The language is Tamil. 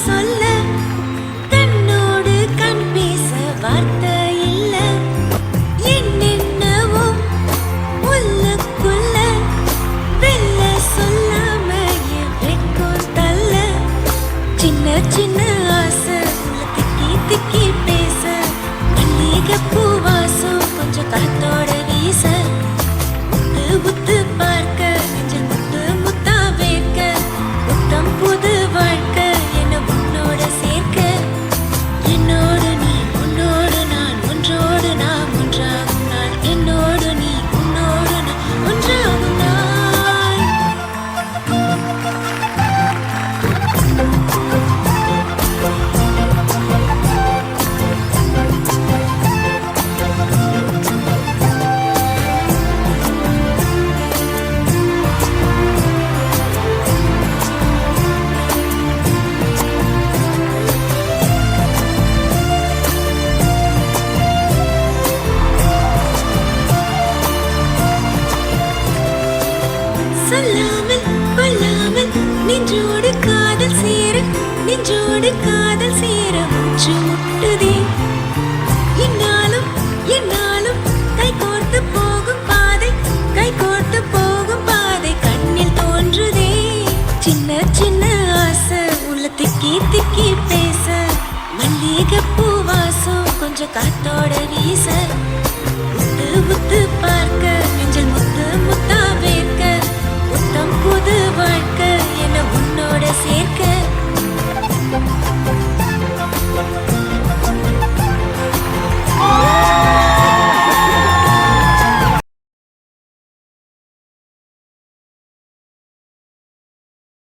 சொல்ல கண்ணோடு கண் பேச வார்த்தை இல்ல என்னென்னவோ உள்ளுக்குள்ள வெல்ல சொல்லாம என் வெட்கம் தள்ள சின்ன சின்ன ஆசை உள்ள திக்கி திக்கி பேச மல்லிகைப்பூ வாசம் கொஞ்சம் காத்தோட வீச உத்து உத்து பார்க்க நெஞ்சில் முத்து முத்தா வேர்க்க புத்தம் புது வாழ்க்கை என்ன உன்னோட சேர்க்க என்னோடு நீ உன்னோடு நான் ஒன்றோடு நாம் ஒன்றாகும் நாள் என்னோடு நீ உன்னோடு நான் ஒன்றாகும் நாள் சொல்லாமல் கொல்லாமல் நெஞ்சோடு காதல் சேர நெஞ்சோடு காதல் சேர மூச்சு முட்டுதே என்னாலும் என்னாலும் கை கோர்த்து போகும் பாதை கை கோர்த்து போகும் பாதை கண்ணில் தோன்றுதே சின்ன சின்ன ஆசை உள்ள திக்கி திக்கி பேச மல்லிகைப்பூ வாசம் கொஞ்சம் காத்தோட வீச உத்து உத்து பார்க்க நெஞ்சில் முத்து முத்தா வேர்க்க புத்தம் புது வாழ்க்கை என்ன உன்னோட சேர்க்க